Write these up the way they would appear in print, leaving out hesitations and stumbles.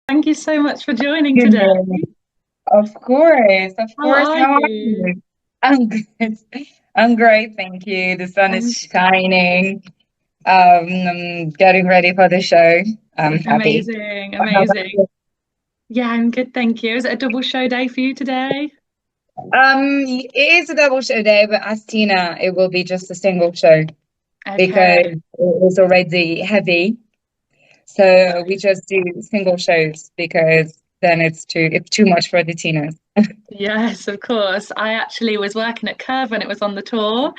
Thank you so much for joining Good today. morning. Of course, of How course. are How are you? you? I'm good. I'm great, thank you. The sun is I'm shining. I'm getting ready for the show. I'm happy. amazing, How about amazing. you? Yeah, I'm good, thank you. Is it a double show day for you today? It is a double show day, but as Tina, it will be just a single show Okay, because it is already heavy. So we just do single shows because then it's too much for the Tinas. yes, of course. I actually was working at Curve when it was on the tour.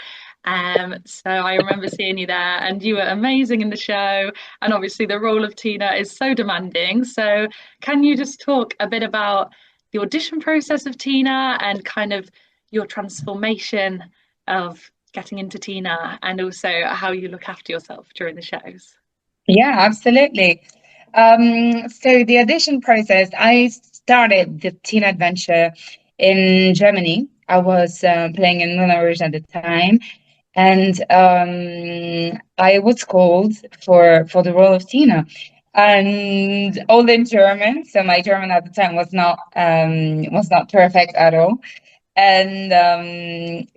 So I remember seeing you there, and you were amazing in the show. And obviously, the role of Tina is so demanding. So, can you just talk a bit about the audition process of Tina and kind of your transformation of getting into Tina, and also how you look after yourself during the shows? Yeah, absolutely. So the audition process, I started the teen adventure in Germany. I was playing in Moulin Rouge at the time, and I was called for the role of Tina, and all in German. So my German at the time was not perfect at all, and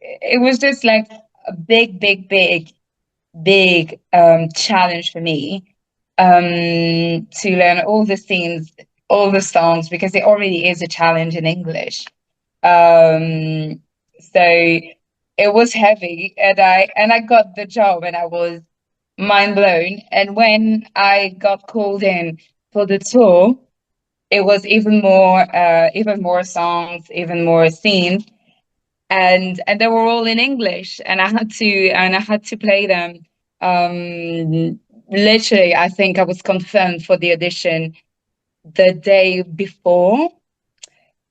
it was just like a big, big, big big challenge for me to learn all the scenes, all the songs, because it already is a challenge in English. Um, so it was heavy, and I got the job, and I was mind blown. And when I got called in for the tour, it was even more songs, even more scenes, and they were all in English, and I had to play them. Literally, I think I was confirmed for the audition the day before,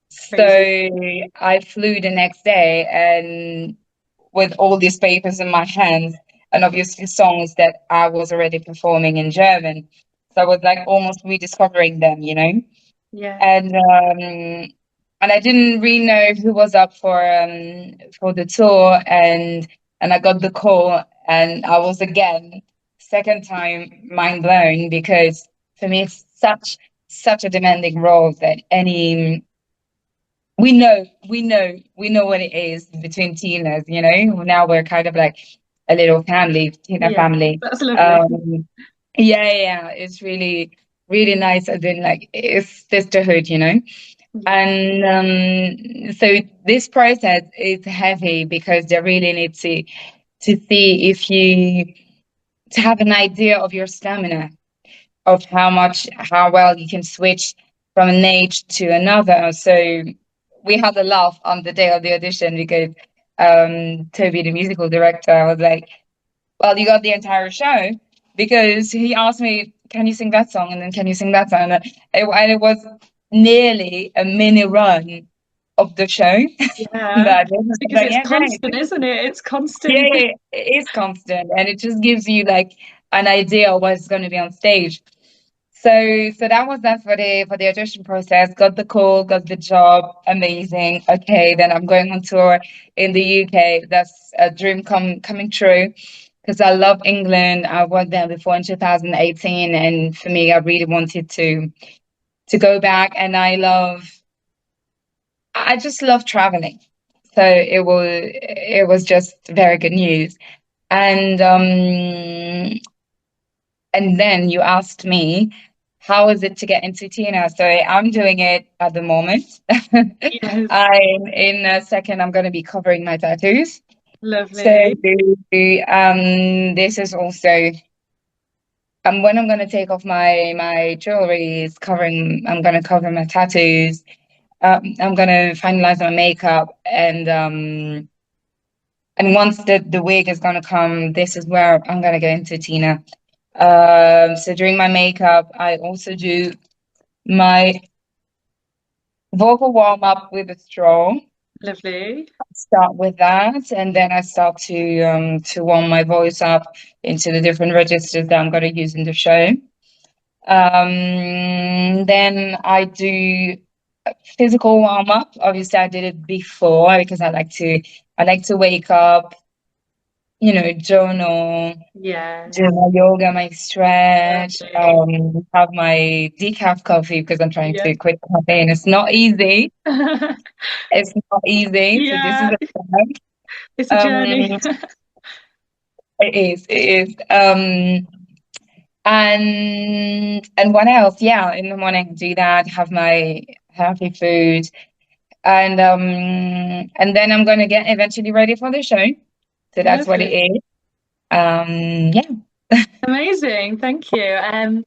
so Crazy. I flew the next day and with all these papers in my hands, and obviously songs that I was already performing in German. So I was like almost rediscovering them, Yeah. and I didn't really know who was up for the tour, and I got the call, and I was again second time mind blown, because for me it's such a demanding role that any we know what it is between Tinas, now we're kind of like a little family, Tina Yeah, family. that's lovely. um yeah, yeah, yeah, it's really really nice, as in like it's sisterhood. Yeah. And so this process is heavy because they really need to see if you to have an idea of your stamina, of how well you can switch from an age to another. So we had a laugh on the day of the audition because Toby, the musical director, was like, "Well, you got the entire show," because he asked me, "Can you sing that song?" And then, "Can you sing that song?" And it was nearly a mini run of the show Yeah. that I was Because like, it's "Yeah, great." constant, isn't it? It's Yeah, constant. yeah, it is constant, and it just gives you like an idea of what's going to be on stage. So that was that for the audition process. Got the call, got the job, amazing. Okay, then I'm going on tour in the UK. That's a dream coming true because I love England. I worked there before in 2018, and for me, I really wanted to go back. And I just love traveling. So it was just very good news. And and then you asked me, how is it to get into Tina? So I'm doing it at the moment. Yes. I'm in a second, I'm going to be covering my tattoos. So Lovely. this is also when I'm going to take off my jewelry is covering. I'm going to cover my tattoos. I'm going to finalize my makeup, and once the wig is going to come, this is where I'm going to go into Tina. So during my makeup, I also do my vocal warm up with a straw. Lovely. Start with that, and then I start to warm my voice up into the different registers that I'm going to use in the show. Then I do physical warm up. Obviously, I did it before because I like to wake up. journal, Yeah, do my yoga, my stretch, lovely. have my decaf coffee because I'm trying Yeah. to quit caffeine. It's not easy. It's not easy. So this is Yeah, a challenge. it's a journey. Um, it is. It is. And what else? Yeah, in the morning do that, have my healthy food, and then I'm gonna get eventually ready for the show. So that's what it Perfect. is. Yeah. Amazing. Thank you. And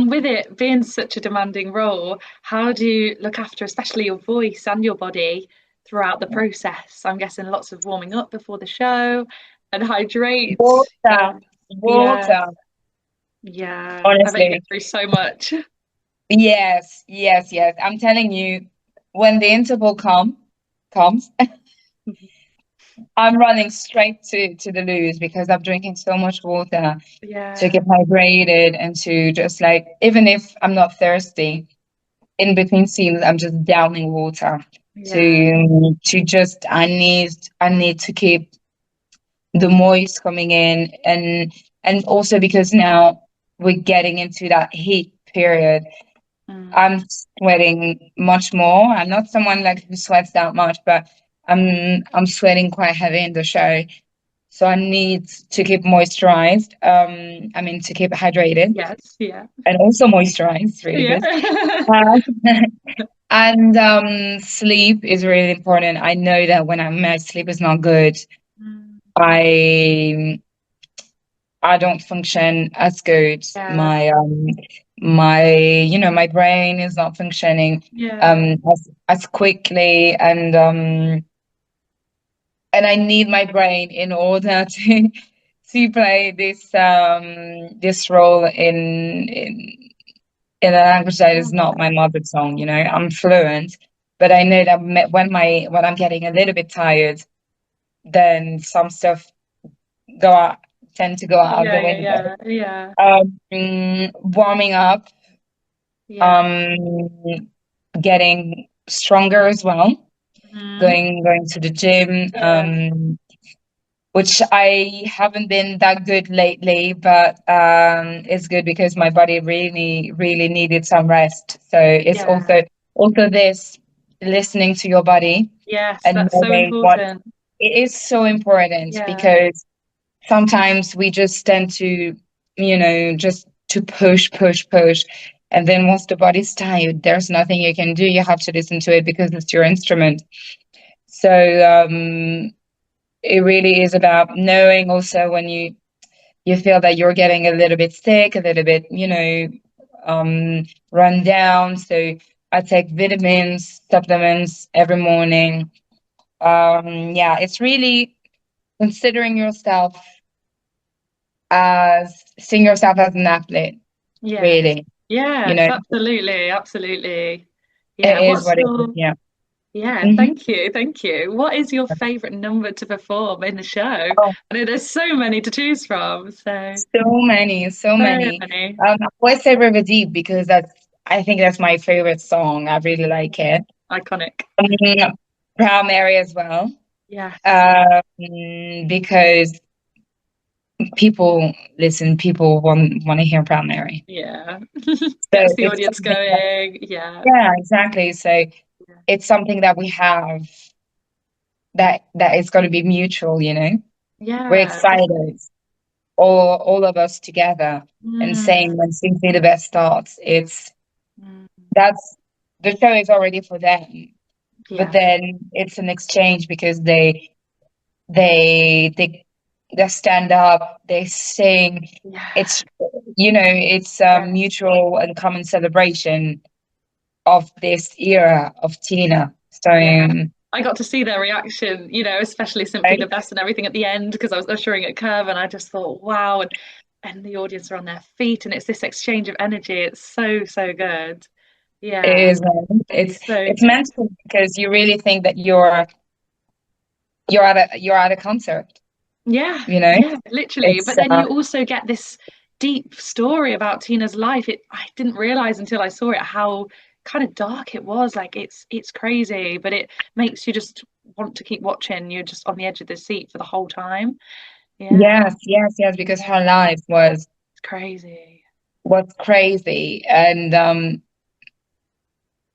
with it being such a demanding role, how do you look after especially your voice and your body throughout the process? I'm guessing lots of warming up before the show and hydrate. Water, Yeah. Yeah. water. Yeah. I bet you go Honestly, through so much. yes, yes, yes. I'm telling you, when the interval comes, I'm running straight to the loo because I'm drinking so much water to Yeah. get hydrated and to just like, even if I'm not thirsty, in between scenes, I'm just downing water Yeah. to just I need to keep the moist coming in, and also because now we're getting into that heat period. Mm. I'm sweating much more. I'm not someone like who sweats that much, but I'm sweating quite heavy in the show. So I need to keep moisturized. I mean to keep hydrated Yes. Yeah. and also moisturized. It's really Yeah. good. Uh, and sleep is really important. I know that when my sleep is not good, Mm. I I don't function as good. Yeah. My brain is not functioning Yeah. as quickly, and I need my brain in order to play this role in a language that is not my mother tongue. I'm fluent, but I know that when I'm getting a little bit tired, then some stuff go out tend to go out the Yeah. Yeah. window. Yeah. Yeah. Warming up, Yeah. um, getting stronger as well, Mm. going to the gym, Yeah. which I haven't been that good lately, but it's good because my body really, really needed some rest. So it's Yeah. also this listening to your body Yes, and that's so knowing what important. it is so important Yeah. because sometimes we just tend to, just to push. And then once the body's tired, there's nothing you can do. You have to listen to it because it's your instrument. So it really is about knowing also when you feel that you're getting a little bit sick, a little bit, run down. So I take vitamins, supplements every morning. Yeah, it's really considering yourself as seeing yourself as an athlete, Yes. really. You Yes, know, absolutely, absolutely. it Yeah, is what's what it is. your Yeah. yeah, Hmm. thank you, thank you. What is your favorite number to perform in the show? Oh, I know there's so many to choose from, so so many, so so many. many. I always say River Deep because I think that's my favorite song. I really like it. Iconic. Proud Mary as well. Yes. Because people want to hear Proud Mary. Yeah. So Gets the it's audience something that, going. Yeah. yeah, exactly. So it's something that we have that is going to be mutual. We're Yeah, excited, definitely. all of us together, and Mm, saying when Simply the Best starts, it's mm, that's the show is already for them, but yeah. then it's an exchange because they they stand up, they sing. Yeah. It's a Yeah. mutual and common celebration of this era of Tina. So, Yeah. I got to see their reaction, especially Simply the right, Best and everything at the end because I was ushering at Curve and I just thought, wow, and the audience are on their feet and it's this exchange of energy. It's so, so good. it Yeah, is it's so it's good. mental because you really think that you're at a concert, Yeah, you know? yeah, literally. But It's then you also get this deep story about Tina's life. I didn't realize until I saw it how kind of dark it was. Like it's crazy, but it makes you just want to keep watching. You're just on the edge of the seat for the whole time. Yeah, Yes, yes, yes, because yeah, her life it's crazy. was crazy and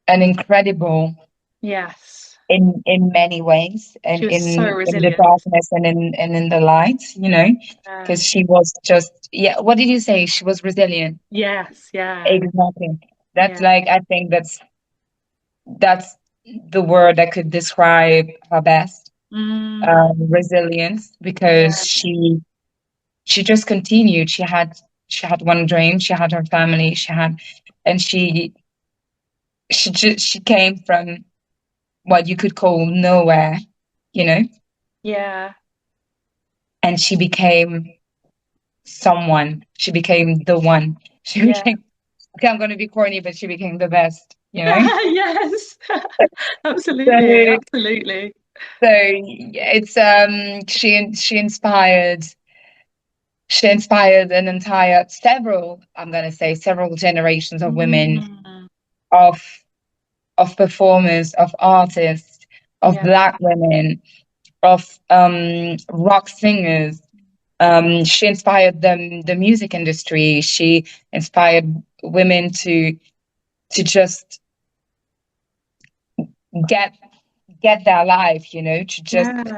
incredible Yes, in many ways, and she was so in the resilient. darkness and in the light, you know, Yeah. because she was just, yeah, what did you say? She was resilient. Yes, yeah, Exactly. That's yeah. like, I think that's the word that could describe her best, Mm, resilience, because yeah, she just continued. She had one dream. She had her family. And she came from what you could call nowhere, you know, yeah, and she became someone. She became the one. She yeah. became. Okay, I'm going to be corny, but she became the best. You know. Yes, So absolutely, absolutely. it's she inspired an entire several, I'm going to say several generations of women, Mm, of performers, of artists, of yeah, Black women, of rock singers. She inspired the music industry. She inspired women to just get their life, you know, to just yeah.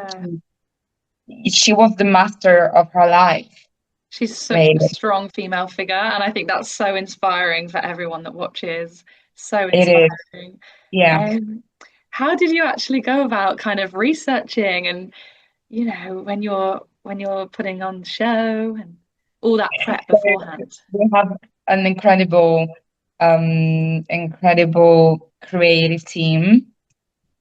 she was the master of her life, She's such a really. strong female figure, and I think that's so inspiring for everyone that watches. So It is, inspiring. yeah. Um, how did you actually go about kind of researching and, when you're putting on the show and all that prep So beforehand? we have an incredible creative team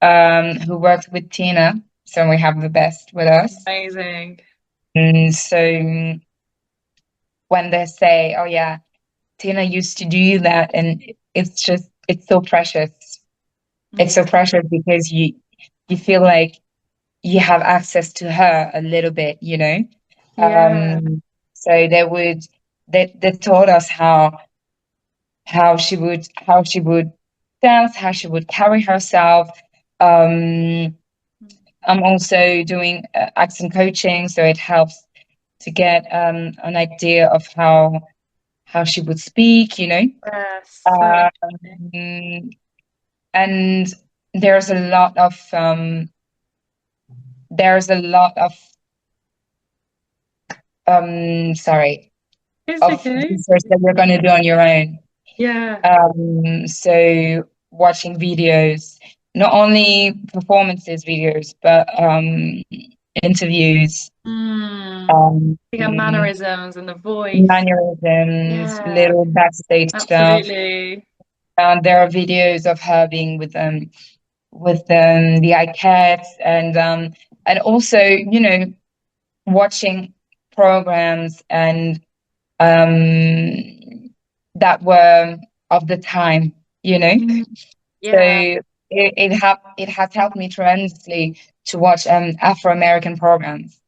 who worked with Tina. So we have the best with us. Amazing. And so when they say, "Oh yeah, Tina used to do that," and it's so precious. It's so Mm, precious because you feel like you have access to her a little bit, you know. yeah. So they taught us how she would dance, how she would carry herself. Um, I'm also doing accent coaching, so it helps to get an idea of how she would speak, you know. Yes, so interesting. Um, and there's a lot of there's a lot of sorry, It's of okay. research that you're going to do on your own. Yeah. So watching videos, not only performances videos, but interviews, Mm. um, Her mannerisms and the voice. mannerisms, Yeah, little backstage stuff. absolutely. There are videos of her being with the iCats, and also, you know, watching programs and um that were of the time, you know. Mm. So Yeah, it has helped me tremendously to watch Afro American programs,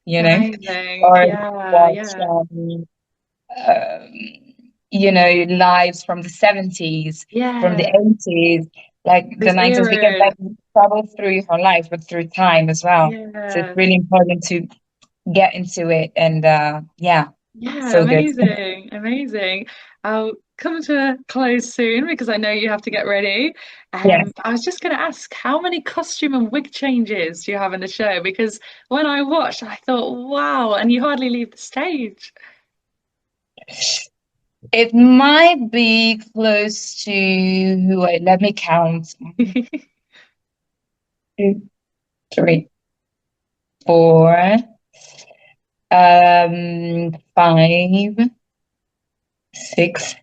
you know, amazing. or Yeah, watch yeah. um, you know, lives from the 70s, from the Yeah, 80s, like the those 90s, because eras. like you travel through her life, but through time as well. So it's Yeah. really important to get into it, and yeah, Yeah, so good. amazing. Amazing. I'll come to a close soon because I know you have to get ready. Yes. I was just going to ask, how many costume and wig changes do you have in the show? Because when I watched, I thought, wow, and you hardly leave the stage. It might be close to, wait, let me count. Two, three, four, five, six.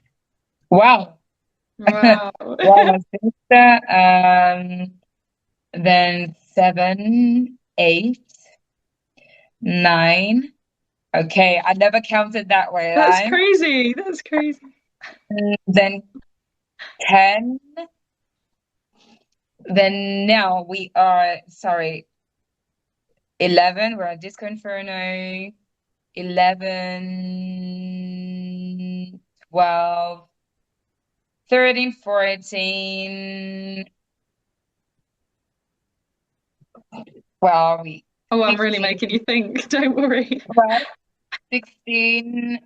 Wow. Wow. Wow, my sister. Then seven, eight, nine. Okay, I never counted that way, That's right? crazy. That's crazy. Then 10. Then now we are, sorry, 11. We're at Disco Inferno. 11, 12, 13, 14. Where are we? Oh, I'm really 16, making you think. Don't worry. right? 16,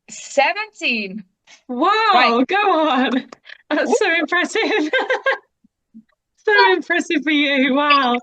17. Right. Wow, go on. That's so impressive. So impressive for you. Wow.